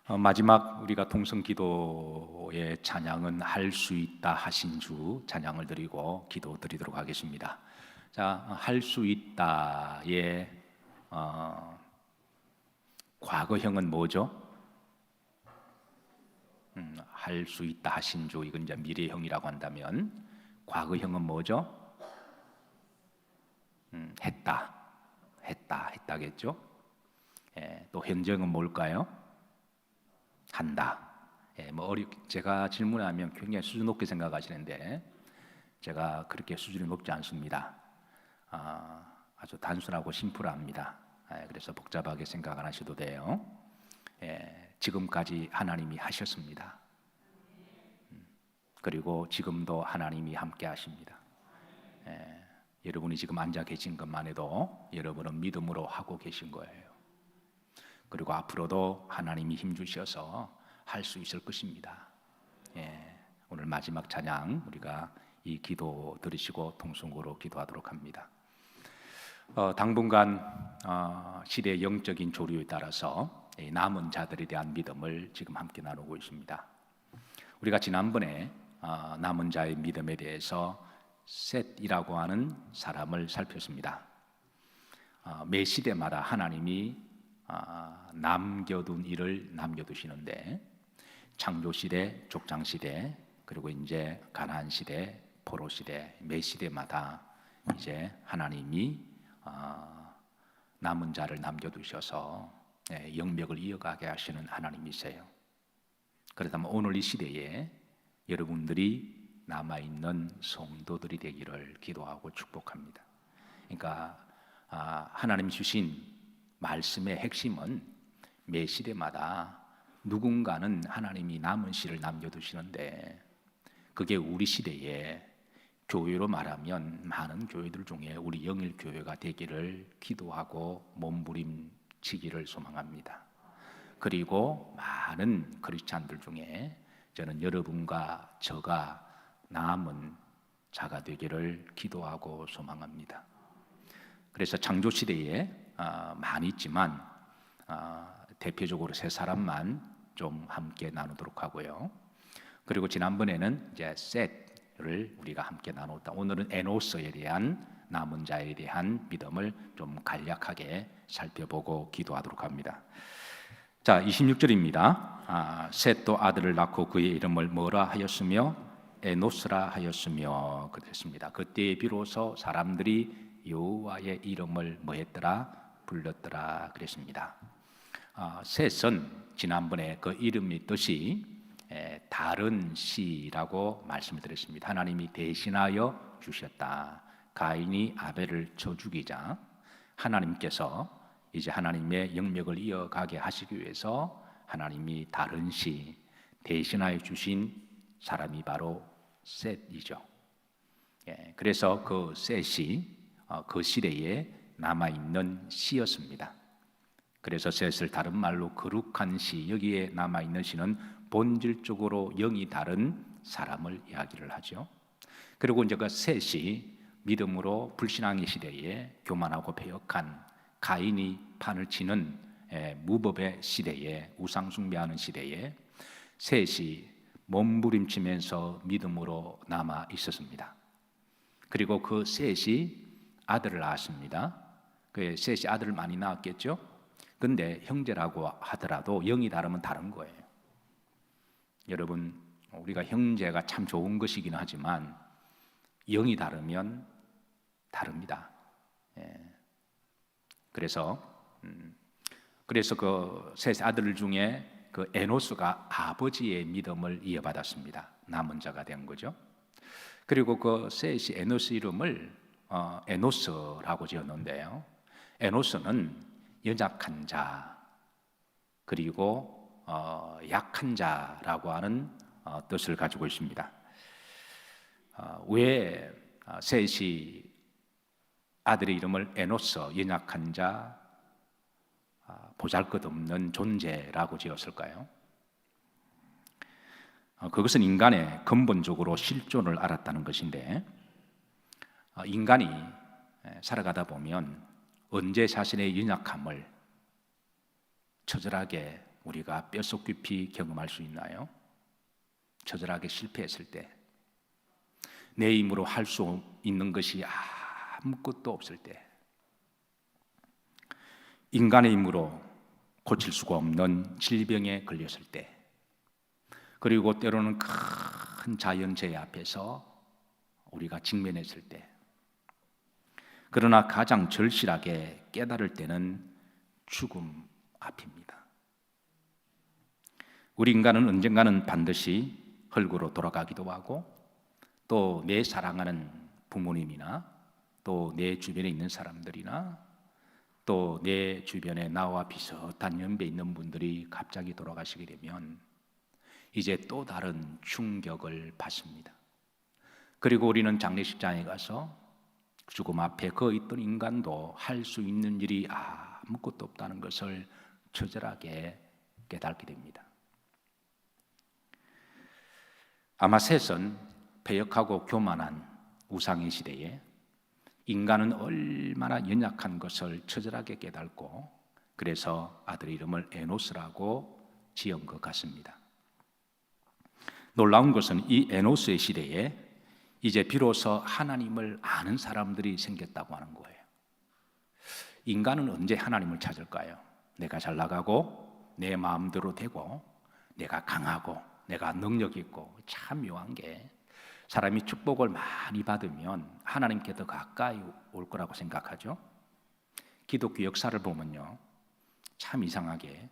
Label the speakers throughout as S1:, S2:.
S1: 마지막 우리가 통성기도의 찬양은 할 수 있다 하신 주 찬양을 드리고 기도 드리도록 하겠습니다. 자, 할 수 있다의 과거형은 뭐죠? 할 수 있다 하신 주, 이건 이제 미래형이라고 한다면 과거형은 뭐죠? 했다겠죠? 또 현재형은 뭘까요? 한다. 제가 질문하면 굉장히 수준 높게 생각하시는데 제가 그렇게 수준이 높지 않습니다. 아주 단순하고 심플합니다. 그래서 복잡하게 생각 안 하셔도 돼요. 지금까지 하나님이 하셨습니다. 그리고 지금도 하나님이 함께 하십니다. 여러분이 지금 앉아 계신 것만 해도 여러분은 믿음으로 하고 계신 거예요. 그리고 앞으로도 하나님이 힘주셔서 할 수 있을 것입니다. 오늘 마지막 찬양 우리가 이 기도 들으시고 통성으로 기도하도록 합니다. 당분간 시대의 영적인 조류에 따라서 남은 자들에 대한 믿음을 지금 함께 나누고 있습니다. 우리가 지난번에 남은 자의 믿음에 대해서 셋이라고 하는 사람을 살폈습니다. 매 시대마다 하나님이 남겨둔 일을 남겨두시는데 창조시대, 족장시대, 그리고 이제 가나안시대, 포로시대, 매 시대마다 이제 하나님이 남은 자를 남겨두셔서 영맥을 이어가게 하시는 하나님이세요. 그렇다면 오늘 이 시대에 여러분들이 남아있는 성도들이 되기를 기도하고 축복합니다. 그러니까 하나님 주신 말씀의 핵심은 매 시대마다 누군가는 하나님이 남은 씨를 남겨두시는데 그게 우리 시대에 교회로 말하면 많은 교회들 중에 우리 영일교회가 되기를 기도하고 몸부림치기를 소망합니다. 그리고 많은 크리스찬들 중에 저는 여러분과 저가 남은 자가 되기를 기도하고 소망합니다. 그래서 창조시대에 많이 있지만 대표적으로 세 사람만 좀 함께 나누도록 하고요. 그리고 지난번에는 이제 셋을 우리가 함께 나눴다. 오늘은 에노스에 대한 남은 자에 대한 믿음을 좀 간략하게 살펴보고 기도하도록 합니다. 자, 26절입니다. 셋도 아들을 낳고 그의 이름을 뭐라 하였으며 에노스라 하였으며 그랬습니다. 그때 비로소 사람들이 여호와의 이름을 뭐했더라? 불렀더라 그랬습니다. 셋은 지난번에 그 이름의 뜻이 다른 씨라고 말씀을 드렸습니다. 하나님이 대신하여 주셨다. 가인이 아벨을 쳐 죽이자 하나님께서 이제 하나님의 영역을 이어가게 하시기 위해서 하나님이 다른 씨 대신하여 주신 사람이 바로 셋이죠. 그래서 그 셋이 그 시대에 남아있는 씨였습니다. 그래서 셋을 다른 말로 거룩한 씨, 여기에 남아있는 씨는 본질적으로 영이 다른 사람을 이야기를 하죠. 그리고 이제 그 셋이 믿음으로 불신앙의 시대에 교만하고 패역한 가인이 판을 치는 무법의 시대에 우상 숭배하는 시대에 셋이 몸부림치면서 믿음으로 남아 있었습니다. 그리고 그 셋이 아들을 낳았습니다. 그 셋이 아들을 많이 낳았겠죠. 근데 형제라고 하더라도 영이 다르면 다른 거예요. 여러분, 우리가 형제가 참 좋은 것이긴 하지만 영이 다르면 다릅니다. 그래서 그 셋 아들 중에 그 에노스가 아버지의 믿음을 이어받았습니다. 남은 자가 된 거죠. 그리고 그 셋이 에노스 이름을 에노스라고 지었는데요. 에노스는 연약한 자 그리고 약한 자라고 하는 뜻을 가지고 있습니다. 왜 셋이 아들의 이름을 에노스, 연약한 자, 보잘것없는 존재라고 지었을까요? 그것은 인간의 근본적으로 실존을 알았다는 것인데 인간이 살아가다 보면 언제 자신의 연약함을 처절하게 우리가 뼛속 깊이 경험할 수 있나요? 처절하게 실패했을 때, 내 힘으로 할 수 있는 것이 아무것도 없을 때, 인간의 힘으로 고칠 수가 없는 질병에 걸렸을 때, 그리고 때로는 큰 자연재해 앞에서 우리가 직면했을 때, 그러나 가장 절실하게 깨달을 때는 죽음 앞입니다. 우리 인간은 언젠가는 반드시 흙으로 돌아가기도 하고, 또 내 사랑하는 부모님이나 또 내 주변에 있는 사람들이나 또 내 주변에 나와 비슷한 연배에 있는 분들이 갑자기 돌아가시게 되면 이제 또 다른 충격을 받습니다. 그리고 우리는 장례식장에 가서 죽음 앞에 거 있던 인간도 할 수 있는 일이 아무것도 없다는 것을 처절하게 깨닫게 됩니다. 아마 셋은 배역하고 교만한 우상의 시대에 인간은 얼마나 연약한 것을 처절하게 깨닫고, 그래서 아들의 이름을 에노스라고 지은 것 같습니다. 놀라운 것은 이 에노스의 시대에 이제 비로소 하나님을 아는 사람들이 생겼다고 하는 거예요. 인간은 언제 하나님을 찾을까요? 내가 잘 나가고 내 마음대로 되고 내가 강하고 내가 능력 있고, 참 묘한 게 사람이 축복을 많이 받으면 하나님께 더 가까이 올 거라고 생각하죠. 기독교 역사를 보면요, 참 이상하게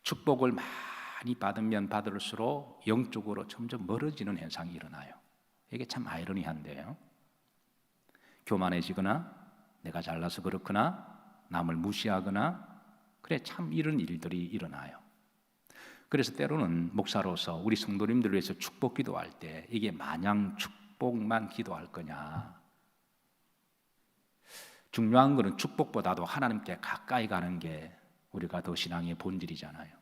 S1: 축복을 많이 받으면 받을수록 영적으로 점점 멀어지는 현상이 일어나요. 이게 참 아이러니한데요. 교만해지거나 내가 잘나서 그렇거나 남을 무시하거나, 그래 참 이런 일들이 일어나요. 그래서 때로는 목사로서 우리 성도님들을 위해서 축복 기도할 때 이게 마냥 축복만 기도할 거냐, 중요한 것은 축복보다도 하나님께 가까이 가는 게 우리가 더 신앙의 본질이잖아요.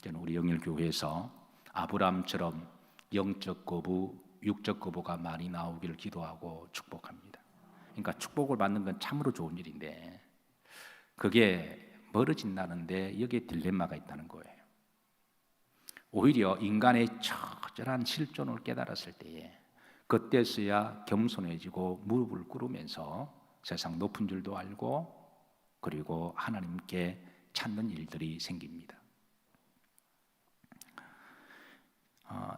S1: 저는 우리 영일교회에서 아브라함처럼 영적 거부, 육적 거부가 많이 나오기를 기도하고 축복합니다. 그러니까 축복을 받는 건 참으로 좋은 일인데 그게 멀어진다는데 여기에 딜레마가 있다는 거예요. 오히려 인간의 처절한 실존을 깨달았을 때에 그때서야 겸손해지고 무릎을 꿇으면서 세상 높은 줄도 알고, 그리고 하나님께 찾는 일들이 생깁니다.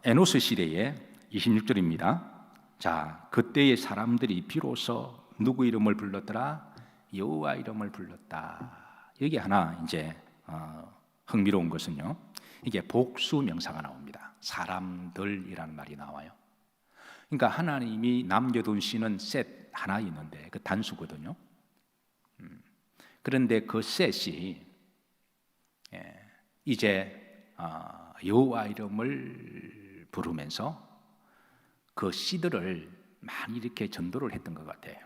S1: 에노스 시대의 26절입니다. 자, 그때의 사람들이 비로소 누구 이름을 불렀더라? 여호와 이름을 불렀다. 여기 하나 이제 흥미로운 것은요, 이게 복수 명사가 나옵니다. 사람들이라는 말이 나와요. 그러니까 하나님이 남겨둔 씨는 셋 하나 있는데 그 단수거든요. 그런데 그 셋이 이제 여호와 이름을 부르면서 그 씨들을 많이 이렇게 전도를 했던 것 같아요.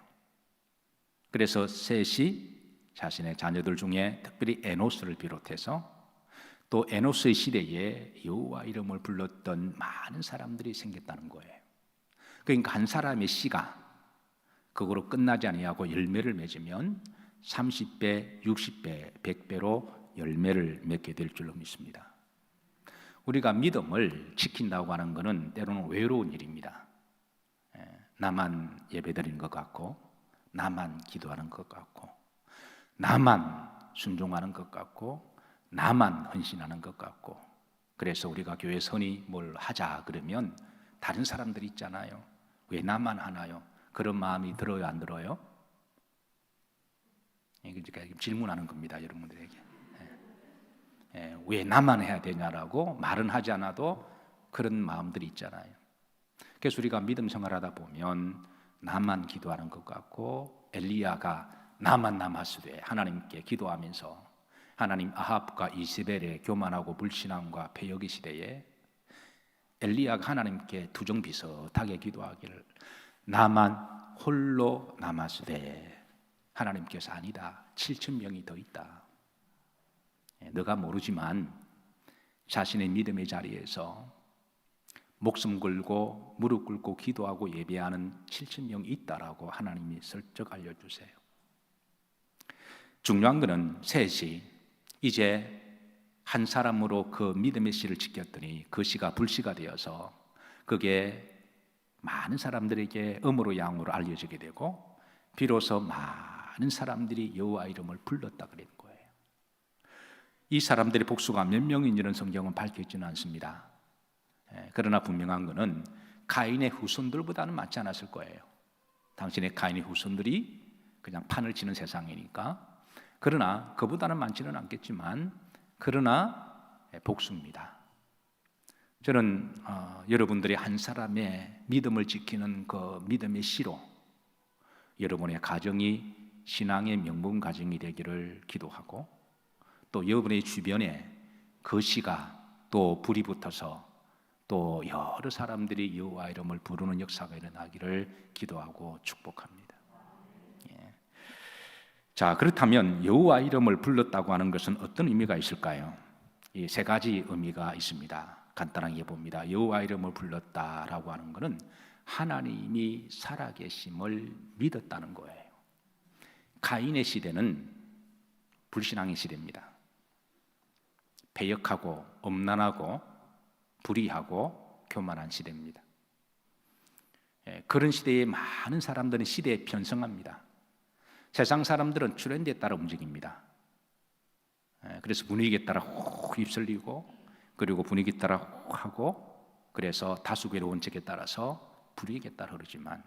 S1: 그래서 셋이 자신의 자녀들 중에 특별히 에노스를 비롯해서 또 에노스의 시대에 여호와 이름을 불렀던 많은 사람들이 생겼다는 거예요. 그러니까 한 사람의 씨가 그거로 끝나지 아니하고 열매를 맺으면 30배, 60배, 100배로 열매를 맺게 될 줄로 믿습니다. 우리가 믿음을 지킨다고 하는 것은 때로는 외로운 일입니다. 나만 예배드리는 것 같고, 나만 기도하는 것 같고, 나만 순종하는 것 같고, 나만 헌신하는 것 같고, 그래서 우리가 교회 선이 뭘 하자 그러면 다른 사람들이 있잖아요. 왜 나만 하나요? 그런 마음이 들어요, 안 들어요? 이게 질문하는 겁니다, 여러분들에게. 왜 나만 해야 되냐라고 말은 하지 않아도 그런 마음들이 있잖아요. 그래서 우리가 믿음 생활하다 보면 나만 기도하는 것 같고, 엘리야가 나만 남았으되 하나님께 기도하면서 하나님 아합과 이세벨의 교만하고 불신앙과 패역의 시대에 엘리야가 하나님께 투정비슷하게 기도하기를 나만 홀로 남았으되 하나님께서 아니다, 7,000명이 더 있다. 너가 모르지만 자신의 믿음의 자리에서 목숨 걸고 무릎 꿇고 기도하고 예배하는 7,000명이 있다라고 하나님이 슬쩍 알려주세요. 중요한 것은 셋이 이제 한 사람으로 그 믿음의 씨를 지켰더니 그 씨가 불씨가 되어서 그게 많은 사람들에게 음으로 양으로 알려지게 되고 비로소 많은 사람들이 여호와 이름을 불렀다 그런 거예요. 이 사람들의 복수가 몇 명인지는 성경은 밝혀지는 않습니다. 그러나 분명한 것은 가인의 후손들보다는 많지 않았을 거예요. 당신의 가인의 후손들이 그냥 판을 치는 세상이니까. 그러나 그보다는 많지는 않겠지만 그러나 복수입니다. 저는 여러분들이 한 사람의 믿음을 지키는 그 믿음의 씨로 여러분의 가정이 신앙의 명문 가정이 되기를 기도하고 또 여러분의 주변에 그 씨가 또 불이 붙어서 또 여러 사람들이 여호와 이름을 부르는 역사가 일어나기를 기도하고 축복합니다. 자, 그렇다면 여호와 이름을 불렀다고 하는 것은 어떤 의미가 있을까요? 이 세 가지 의미가 있습니다. 간단하게 봅니다. 여호와 이름을 불렀다라고 하는 것은 하나님이 살아계심을 믿었다는 거예요. 가인의 시대는 불신앙의 시대입니다. 패역하고 엄난하고 불의하고 교만한 시대입니다. 그런 시대에 많은 사람들은 시대에 편성합니다. 세상 사람들은 트렌드에 따라 움직입니다. 그래서 분위기에 따라 훅 휩쓸리고 그리고 분위기에 따라 훅 하고 그래서 다수결의 원칙에 따라서 불이익에 따라 흐르지만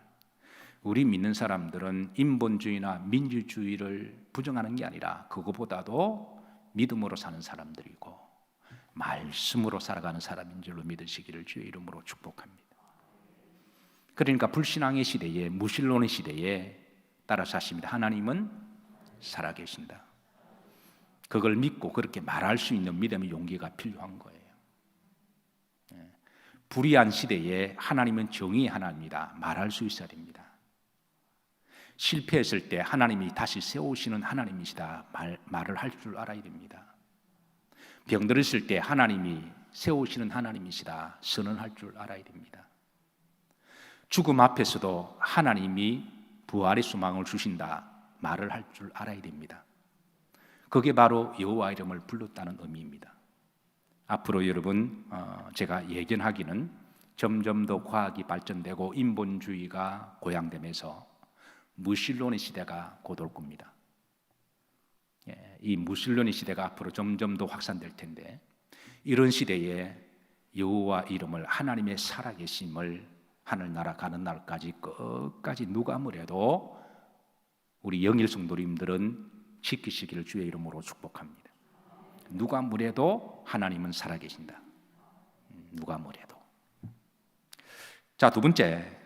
S1: 우리 믿는 사람들은 인본주의나 민주주의를 부정하는 게 아니라 그거보다도 믿음으로 사는 사람들이고 말씀으로 살아가는 사람인 줄로 믿으시기를 주의 이름으로 축복합니다. 그러니까 불신앙의 시대에 무신론의 시대에 따라서 하십니다. 하나님은 살아계신다. 그걸 믿고 그렇게 말할 수 있는 믿음의 용기가 필요한 거예요. 불의한 시대에 하나님은 정의의 하나님이다. 말할 수 있어야 됩니다. 실패했을 때 하나님이 다시 세우시는 하나님이시다. 말을 할 줄 알아야 됩니다. 병들었을 때 하나님이 세우시는 하나님이시다. 선언할 줄 알아야 됩니다. 죽음 앞에서도 하나님이 부활의 소망을 주신다. 말을 할 줄 알아야 됩니다. 그게 바로 여호와 이름을 불렀다는 의미입니다. 앞으로 여러분 제가 예견하기는 점점 더 과학이 발전되고 인본주의가 고양되면서 무신론의 시대가 곧 올 겁니다. 이 무신론의 시대가 앞으로 점점 더 확산될 텐데 이런 시대에 여호와 이름을 하나님의 살아계심을 하늘나라 가는 날까지 끝까지 누가 뭐래도 우리 영일 성도님들은 지키시기를 주의 이름으로 축복합니다. 누가 뭐래도 하나님은 살아계신다. 누가 뭐래도. 자, 두 번째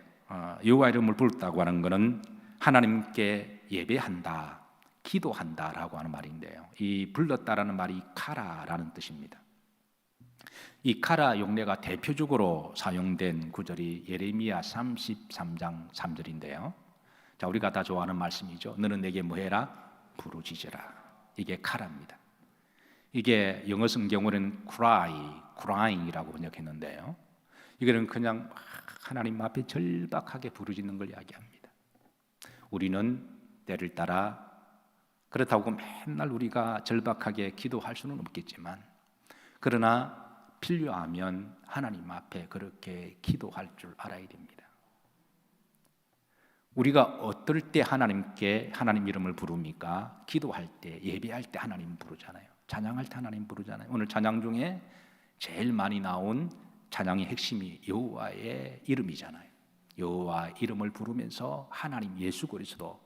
S1: 여호와 이름을 불렀다고 하는 것은 하나님께 예배한다, 기도한다라고 하는 말인데요. 이 불렀다라는 말이 카라라는 뜻입니다. 이 카라 용례가 대표적으로 사용된 구절이 예레미야 33장 3절인데요. 자, 우리가 다 좋아하는 말씀이죠. 너는 내게 뭐해라? 부르짖으라. 이게 카라입니다. 이게 영어 성경으로는 crying이라고 번역했는데요. 이거는 그냥 하나님 앞에 절박하게 부르짖는 걸 이야기합니다. 우리는 때를 따라 그렇다고 맨날 우리가 절박하게 기도할 수는 없겠지만 그러나 필요하면 하나님 앞에 그렇게 기도할 줄 알아야 됩니다. 우리가 어떨 때 하나님께 하나님 이름을 부릅니까? 기도할 때, 예배할 때 하나님 부르잖아요. 찬양할 때 하나님 부르잖아요. 오늘 찬양 중에 제일 많이 나온 찬양의 핵심이 여호와의 이름이잖아요. 여호와 이름을 부르면서 하나님 예수 그리스도,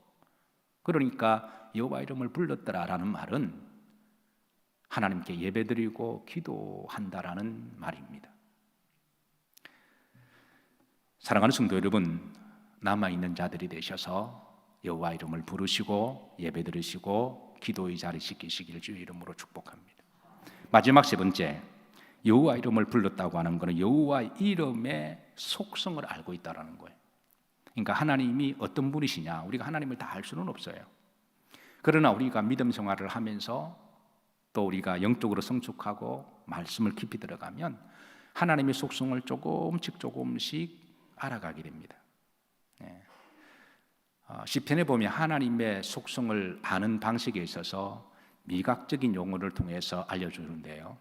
S1: 그러니까 여호와 이름을 불렀더라라는 말은 하나님께 예배드리고 기도한다라는 말입니다. 사랑하는 성도 여러분, 남아있는 자들이 되셔서 여호와 이름을 부르시고 예배드리시고 기도의 자리 지키시기를 주의 이름으로 축복합니다. 마지막 세 번째, 여호와 이름을 불렀다고 하는 것은 여호와 이름의 속성을 알고 있다는 거예요. 그러니까 하나님이 어떤 분이시냐, 우리가 하나님을 다 알 수는 없어요. 그러나 우리가 믿음 생활을 하면서 또 우리가 영적으로 성숙하고 말씀을 깊이 들어가면 하나님의 속성을 조금씩 알아가게 됩니다. 시편에 보면 하나님의 속성을 아는 방식에 있어서 미각적인 용어를 통해서 알려주는데요.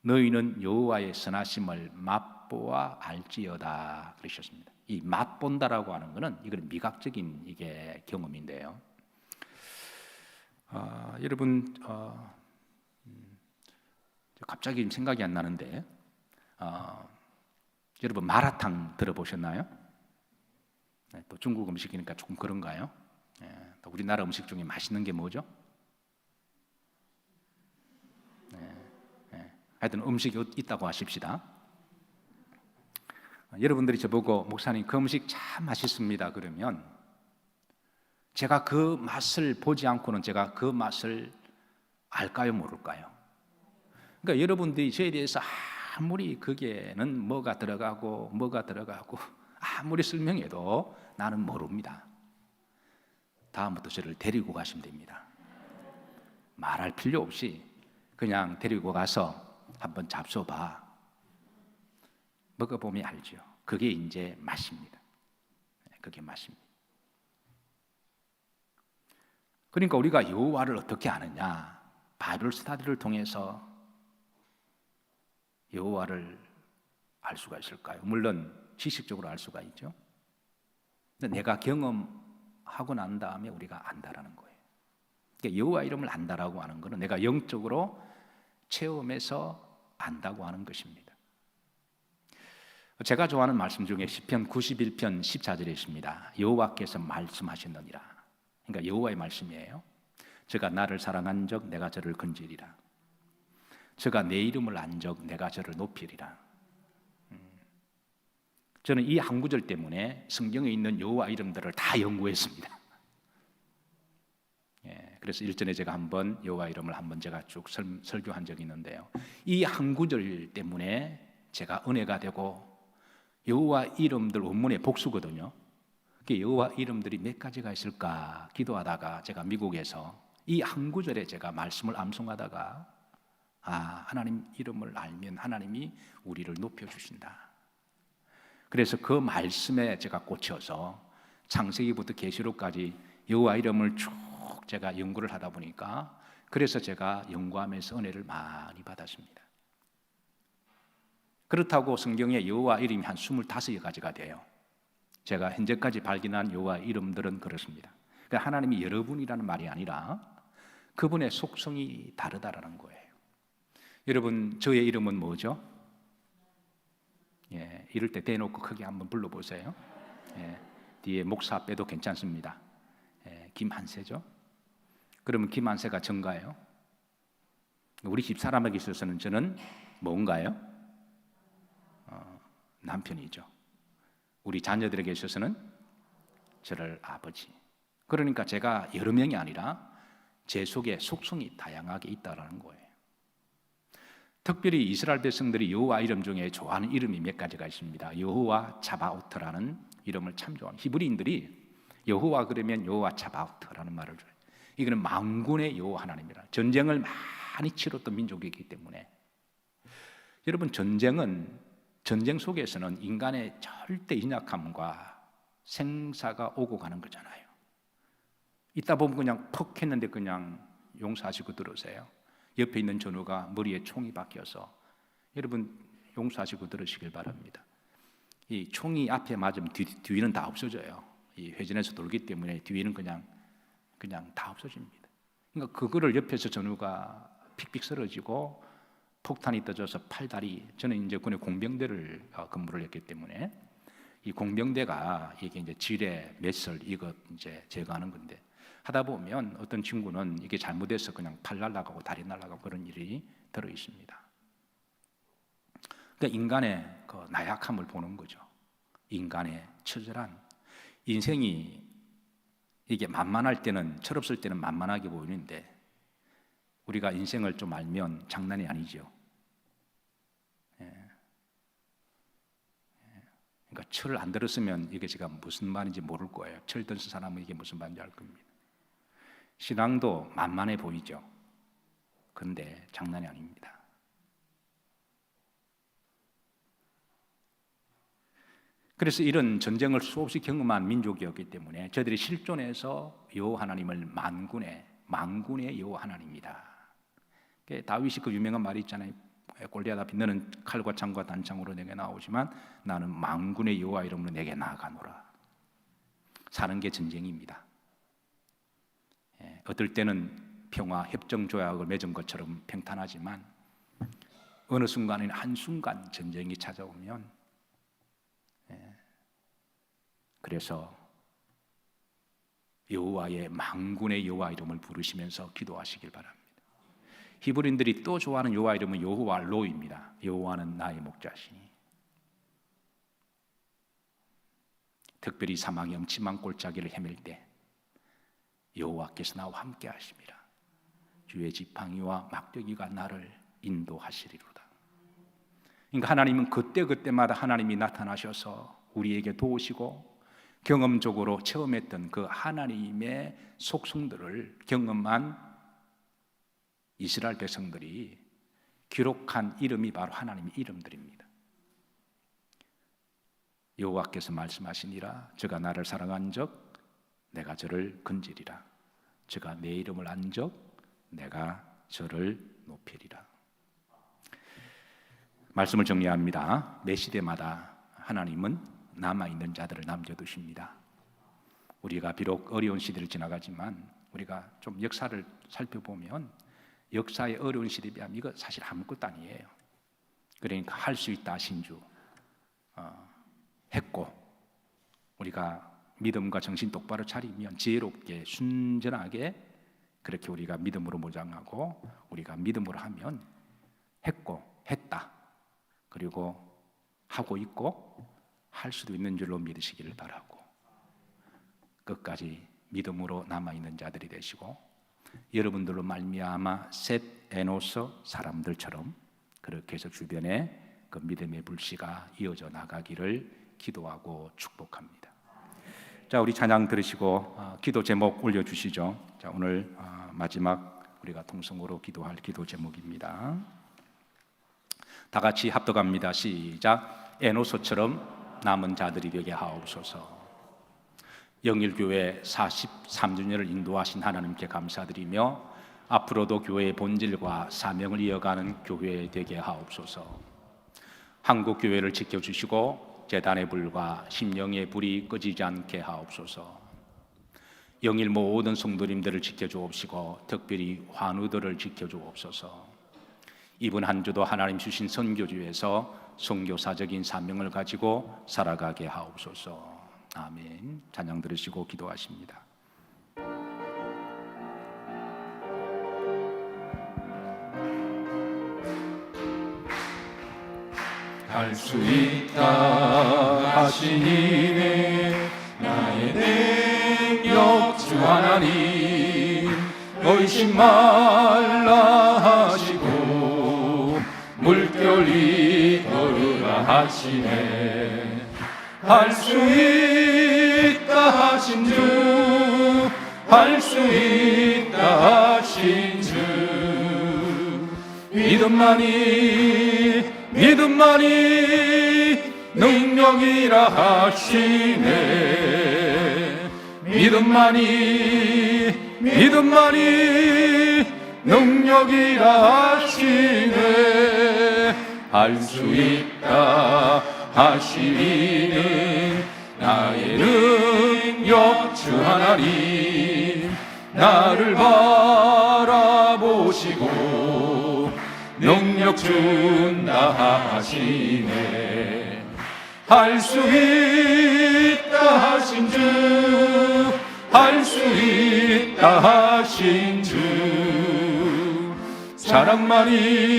S1: 너희는 여호와의 선하심을 맛보아 알지어다 그러셨습니다. 이 맛본다라고 하는 것은 이건 미각적인 이게 경험인데요. 여러분 갑자기 생각이 안 나는데 여러분 마라탕 들어보셨나요? 네, 또 중국 음식이니까 조금 그런가요? 네, 또 우리나라 음식 중에 맛있는 게 뭐죠? 하여튼 음식이 있다고 하십시다. 여러분들이 저보고 목사님 그 음식 참 맛있습니다 그러면 제가 그 맛을 보지 않고는 제가 그 맛을 알까요 모를까요? 그러니까 여러분들이 저에 대해서 아무리 거기에는 뭐가 들어가고 아무리 설명해도 나는 모릅니다. 다음부터 저를 데리고 가시면 됩니다. 말할 필요 없이 그냥 데리고 가서 한번 잡숴봐. 먹어보면 알죠. 그게 이제 맛입니다. 그게 맛입니다. 그러니까 우리가 여호와를 어떻게 아느냐? 바이블 스터디를 통해서 여호와를 알 수가 있을까요? 물론 지식적으로 알 수가 있죠. 근데 내가 경험하고 난 다음에 우리가 안다라는 거예요. 그러니까 여호와 이름을 안다라고 하는 것은 내가 영적으로 체험해서 안다고 하는 것입니다. 제가 좋아하는 말씀 중에 시편 91편 14절에 있습니다. 여호와께서 말씀하셨느니라. 그러니까 여호와의 말씀이에요. 저가 나를 사랑한 적 내가 저를 건지리라. 저가 내 이름을 안 적 내가 저를 높이리라. 저는 이 한 구절 때문에 성경에 있는 여호와 이름들을 다 연구했습니다. 그래서 일전에 제가 한번 여호와 이름을 한번 제가 쭉 설교한 적이 있는데요. 이 한 구절 때문에 제가 은혜가 되고 여호와 이름들 원문의 복수거든요. 여호와 이름들이 몇 가지가 있을까 기도하다가 제가 미국에서 이 한 구절에 제가 말씀을 암송하다가 하나님 이름을 알면 하나님이 우리를 높여주신다. 그래서 그 말씀에 제가 꽂혀서 창세기부터 계시록까지 여호와 이름을 쭉 제가 연구를 하다 보니까 그래서 제가 연구하면서 은혜를 많이 받았습니다. 그렇다고 성경에 여호와 이름이 한 25가지가 돼요. 제가 현재까지 발견한 여호와 이름들은 그렇습니다. 그러니까 하나님이 여러분이라는 말이 아니라 그분의 속성이 다르다라는 거예요. 여러분 저의 이름은 뭐죠? 이럴 때 대놓고 크게 한번 불러보세요. 뒤에 목사 빼도 괜찮습니다. 김한세죠? 그러면 김한세가 전가요? 우리 집사람에게 있어서는 저는 뭔가요? 남편이죠. 우리 자녀들에게 있어서는 저를 아버지. 그러니까 제가 여러 명이 아니라 제 속에 속성이 다양하게 있다는 거예요. 특별히 이스라엘 백성들이 여호와 이름 중에 좋아하는 이름이 몇 가지가 있습니다. 여호와 차바오트라는 이름을 참 좋아하는 히브리인들이 여호와 그러면 여호와 차바오트라는 말을 줘요. 이거는 만군의 여호와 하나님이라. 전쟁을 많이 치렀던 민족이기 때문에 여러분 전쟁 속에서는 인간의 절대 연약함과 생사가 오고 가는 거잖아요. 있다 보면 그냥 퍽 했는데 그냥 용서하시고 들으세요. 옆에 있는 전우가 머리에 총이 박혀서 여러분 용서하시고 들으시길 바랍니다. 이 총이 앞에 맞으면 뒤는 다 없어져요. 이 회전에서 돌기 때문에 뒤는 그냥 다 없어집니다. 그러니까 그거를 옆에서 전우가 픽픽 쓰러지고 폭탄이 떠져서 팔다리. 저는 이제 군의 공병대를 근무를 했기 때문에 이 공병대가 이게 이제 지뢰, 맷설 이것 이제 제거하는 건데 하다 보면 어떤 친구는 이게 잘못해서 그냥 팔 날아가고 다리 날아가고 그런 일이 들어 있습니다. 그러니까 인간의 그 나약함을 보는 거죠. 인간의 처절한 인생이 이게 만만할 때는 철없을 때는 만만하게 보이는데 우리가 인생을 좀 알면 장난이 아니죠. 그러니까 철을 안 들었으면 이게 제가 무슨 말인지 모를 거예요. 철 든 사람은 이게 무슨 말인지 알 겁니다. 신앙도 만만해 보이죠. 그런데 장난이 아닙니다. 그래서 이런 전쟁을 수없이 경험한 민족이었기 때문에 저들이 실존해서 여호와 하나님을 만군의 여호와 하나님이다 다윗이 그 유명한 말이 있잖아요. 골리앗 앞에 너는 칼과 창과 단창으로 내게 나오지만 나는 만군의 여호와 이름으로 내게 나아가노라. 사는 게 전쟁입니다. 어떨 때는 평화 협정 조약을 맺은 것처럼 평탄하지만 어느 순간에는 한순간 전쟁이 찾아오면 그래서 여호와의 만군의 여호와 이름을 부르시면서 기도하시길 바랍니다. 히브리인들이 또 좋아하는 여호와 이름은 여호와 로입니다. 여호와는 나의 목자시니. 특별히 사망의 엄침한 골짜기를 헤맬 때 여호와께서 나와 함께 하심이라. 주의 지팡이와 막대기가 나를 인도하시리로다. 그러니까 하나님은 그때그때마다 하나님이 나타나셔서 우리에게 도우시고 경험적으로 체험했던 그 하나님의 속성들을 경험한 이스라엘 백성들이 기록한 이름이 바로 하나님의 이름들입니다. 여호와께서 말씀하시니라. 저가 나를 사랑한즉 내가 저를 건지리라. 저가 내 이름을 안즉 내가 저를 높이리라. 말씀을 정리합니다. 매 시대마다 하나님은 남아있는 자들을 남겨두십니다. 우리가 비록 어려운 시대를 지나가지만 우리가 좀 역사를 살펴보면 역사의 어려운 시대에 비하면 이거 사실 아무것도 아니에요. 그러니까 할 수 있다 하신 주 했고, 우리가 믿음과 정신 똑바로 차리면 지혜롭게 순전하게 그렇게 우리가 믿음으로 모장하고 우리가 믿음으로 하면 했고 했다, 그리고 하고 있고 할 수도 있는 줄로 믿으시기를 바라고, 끝까지 믿음으로 남아있는 자들이 되시고 여러분들로 말미암아 셋 에노서 사람들처럼 그렇게 해서 주변에 그 믿음의 불씨가 이어져 나가기를 기도하고 축복합니다. 자, 우리 찬양 들으시고 기도 제목 올려주시죠. 자, 오늘 마지막 우리가 통성으로 기도할 기도 제목입니다. 다 같이 합독합니다. 시작. 에노서처럼 남은 자들이 되게 하옵소서. 영일교회 43주년을 인도하신 하나님께 감사드리며 앞으로도 교회의 본질과 사명을 이어가는 교회 되게 하옵소서. 한국교회를 지켜주시고 제단의 불과 심령의 불이 꺼지지 않게 하옵소서. 영일 모든 성도님들을 지켜주옵시고 특별히 환우들을 지켜주옵소서. 이번 한 주도 하나님 주신 선교주에서 선교사적인 사명을 가지고 살아가게 하옵소서. 아멘. 찬양 들으시고 기도하십니다.
S2: 할 수 있다 하시니 나의 능력 주 하나님, 의심 말라 하시고 물결이 걸으라 하시네. 할 수 있다 하신 주, 할 수 있다 하신 주, 믿음만이 능력이라 하시네. 믿음만이 능력이라 하시네. 할 수 있다 하시는 나의 능력 주 하나님, 나를 바라보시고 능력 준다 하시네. 할 수 있다 하신 주, 할 수 있다 하신 주, 사랑만이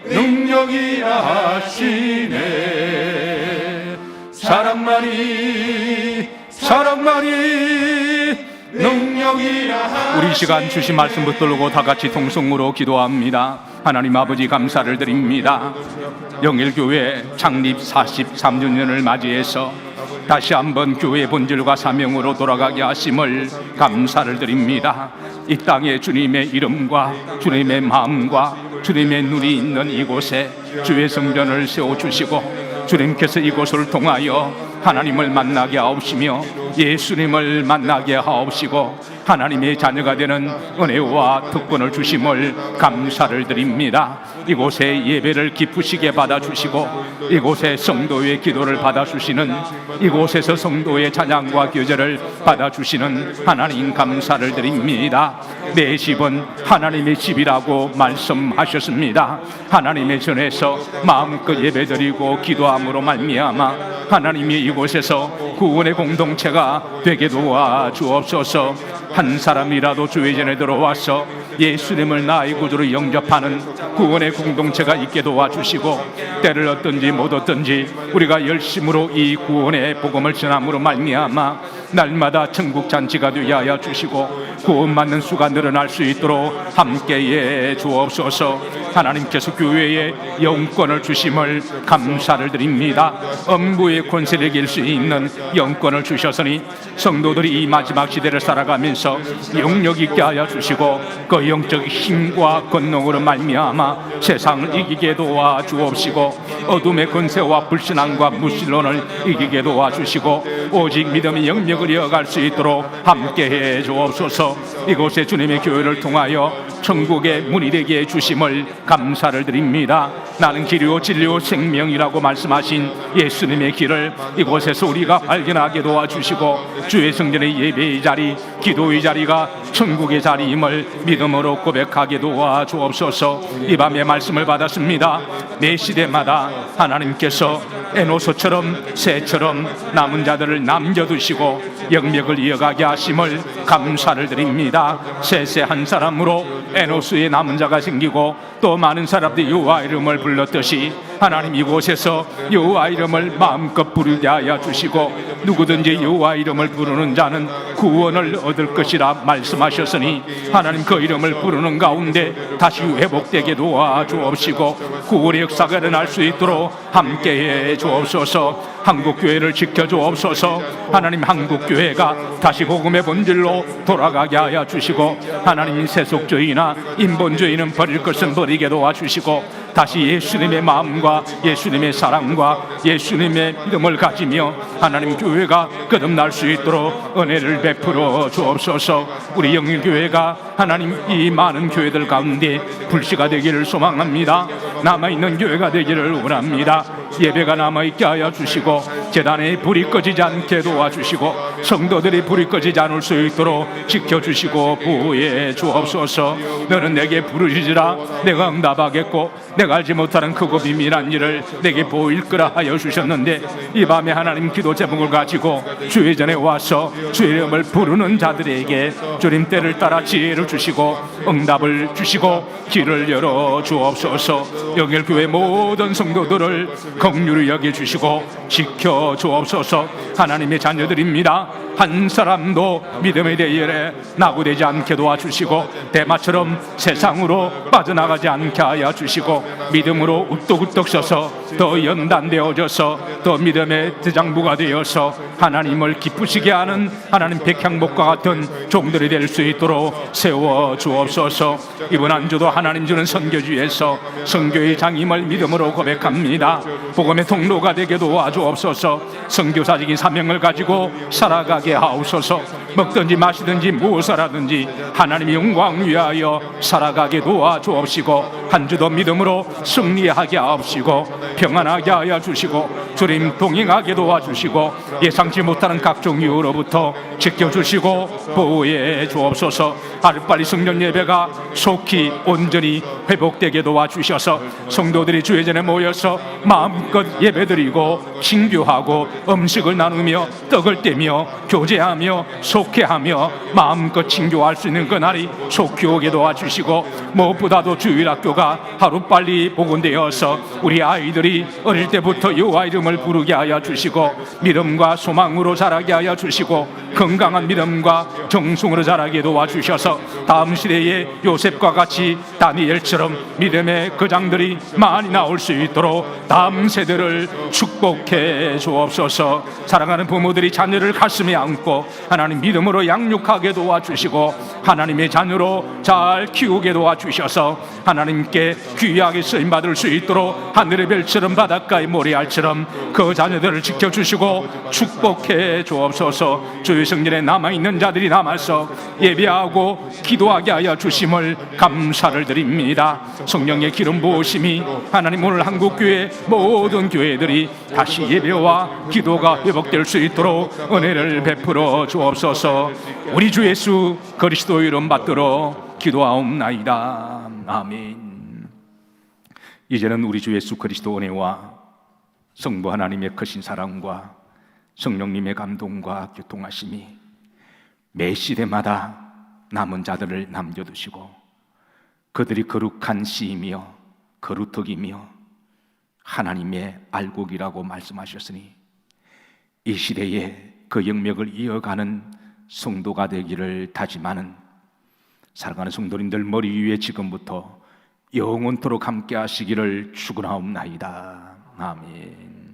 S2: 능력이라 하시네. 사랑만이 능력이라 하시네.
S1: 우리 시간 주신 말씀 붙들고 다 같이 통성으로 기도합니다. 하나님 아버지 감사를 드립니다. 영일교회 창립 43주년을 맞이해서 다시 한번 교회의 본질과 사명으로 돌아가게 하심을 감사를 드립니다. 이 땅에 주님의 이름과 주님의 마음과 주님의 눈이 있는 이곳에 주의 성전을 세워주시고 주님께서 이곳을 통하여 하나님을 만나게 하옵시며 예수님을 만나게 하옵시고 하나님의 자녀가 되는 은혜와 특권을 주심을 감사를 드립니다. 이곳에 예배를 기쁘시게 받아주시고 이곳에 성도의 기도를 받아주시는, 이곳에서 성도의 찬양과 교제를 받아주시는 하나님 감사를 드립니다. 내 집은 하나님의 집이라고 말씀하셨습니다. 하나님의 전에서 마음껏 예배드리고 기도함으로 말미암아 하나님이 이곳에서 구원의 공동체가 되게 도와주옵소서. 한 사람이라도 주의 전에 들어와서 예수님을 나의 구주로 영접하는 구원의 공동체가 있게 도와주시고, 때를 얻든지 못 얻든지 우리가 열심으로 이 구원의 복음을 전함으로 말미암아 날마다 천국 잔치가 되게 하여 주시고 구원받는 수가 늘어날 수 있도록 함께해 주옵소서. 하나님께서 교회에 영권을 주심을 감사를 드립니다. 엄부의 권세를 이길 수 있는 영권을 주셨으니 성도들이 이 마지막 시대를 살아가면서 영력 있게 하여 주시고 그 영적 힘과 권능으로 말미암아 세상을 이기게 도와주옵시고 어둠의 권세와 불신앙과 무신론을 이기게 도와주시고 오직 믿음의 영역을 이어갈 수 있도록 함께해 주옵소서. 이곳에 주님의 교회를 통하여 천국의 문이 되게 해주심을 감사를 드립니다. 나는 길이요 진리요 생명이라고 말씀하신 예수님의 길을 이곳에서 우리가 발견하게 도와주시고 주의 성전의 예배의 자리, 기도의 자리가 천국의 자리임을 믿음으로 고백하게 도와주옵소서. 이 밤에 말씀을 받았습니다. 매 시대마다 하나님께서 에노소처럼 새처럼 남은 자들을 남겨두시고 영역을 이어가게 하심을 감사를 드립니다. 셋의 한 사람으로 에노스의 남은 자가 생기고 또 많은 사람들이 여호와 이름을 불렀듯이 하나님 이곳에서 여호와 이름을 마음껏 부르게 하여 주시고 누구든지 여호와 이름을 부르는 자는 구원을 얻을 것이라 말씀하셨으니 하나님 그 이름을 부르는 가운데 다시 회복되게 도와주옵시고 구원의 역사가 일어날 수 있도록 함께해 주옵소서. 한국교회를 지켜주옵소서. 하나님 한국교회가 다시 복음의 본질로 돌아가게 하여 주시고 하나님 세속주의나 인본주의는 버릴 것은 버리게 도와주시고 다시 예수님의 마음과 예수님의 사랑과 예수님의 믿음을 가지며 하나님 교회가 거듭날 수 있도록 은혜를 베풀어 주옵소서. 우리 영일교회가 하나님 이 많은 교회들 가운데 불씨가 되기를 소망합니다. 남아있는 교회가 되기를 원합니다. 예배가 남아있게 하여 주시고 제단에 불이 꺼지지 않게 도와주시고 성도들이 불이 꺼지지 않을 수 있도록 지켜주시고 보호해 주옵소서. 너는 내게 부르시지라 내가 응답하겠고 내가 알지 못하는 크고 비밀한 일을 내게 보일 거라 하여 주셨는데 이 밤에 하나님 기도 제목을 가지고 주의 전에 와서 주의 이름을 부르는 자들에게 주님 때를 따라 지혜를 주시고 응답을 주시고 길을 열어 주옵소서. 영일교회 모든 성도들을 긍휼히 여겨주시고 지켜 주옵소서. 하나님의 자녀들입니다. 한 사람도 믿음의 대열에 낙오되지 않게 도와주시고 대마처럼 세상으로 빠져나가지 않게 하여 주시고 믿음으로 우뚝우뚝 서서 더 연단되어져서 더 믿음의 대장부가 되어서 하나님을 기쁘시게 하는 하나님 백향목과 같은 종들이 될 수 있도록 세워 주옵소서. 이번 한 주도 하나님 주는 선교주에서 선교의 장임을 믿음으로 고백합니다. 복음의 통로가 되게 도와주옵소서. 선교사적인 사명을 가지고 살아가게 하옵소서. 먹든지 마시든지 무엇을 하든지 하나님의 영광 위하여 살아가게 도와주옵시고 한 주도 믿음으로 승리하게 하옵시고 평안하게 하여 주시고 주님 동행하게 도와주시고 예상치 못하는 각종 이유로부터 지켜주시고 보호해 주옵소서. 하루빨리 성전 예배가 속히 온전히 회복되게 도와주셔서 성도들이 주의 전에 모여서 마음껏 예배드리고 친교하고 음식을 나누며 떡을 떼며 교제하며 속회하며 마음껏 친교할 수 있는 그날이 속히 오게 도와주시고 무엇보다도 주일학교가 하루빨리 복원되어서 우리 아이들이 어릴 때부터 여호와 이름을 부르게 하여 주시고 믿음과 소망으로 자라게 하여 주시고 건강한 믿음과 정성으로 자라게 도와주셔서 다음 시대에 요셉과 같이 다니엘처럼 믿음의 거장들이 많이 나올 수 있도록 다음 세대를 축복해 주옵소서. 사랑하는 부모들이 자녀를 가슴에 안고 하나님 믿음으로 양육하게 도와주시고 하나님의 자녀로 잘 키우게 도와주셔서 하나님께 귀하게 쓰임받을 수 있도록 하늘의 별처럼 바닷가의 모래알처럼 그 자녀들을 지켜주시고 축복해 주옵소서. 주의 성전에 남아있는 자들이 남아서 예배하고 기도하게 하여 주심을 감사를 드립니다. 성령의 기름 부으심이 하나님 오늘 한국교회 모든 교회들이 다시 예배와 기도가 회복될 수 있도록 은혜를 베풀어 주옵소서. 우리 주 예수 그리스도 이름 받들어 기도하옵나이다. 아멘. 이제는 우리 주 예수 그리스도 은혜와 성부 하나님의 크신 사랑과 성령님의 감동과 교통하심이 매 시대마다 남은 자들을 남겨두시고 그들이 거룩한 씨이며 거루턱이며 하나님의 알곡이라고 말씀하셨으니 이 시대에 그 영역을 이어가는 성도가 되기를 다짐하는 사랑하는 성도님들 머리 위에 지금부터 영원토록 함께 하시기를 축원하옵나이다. 아멘.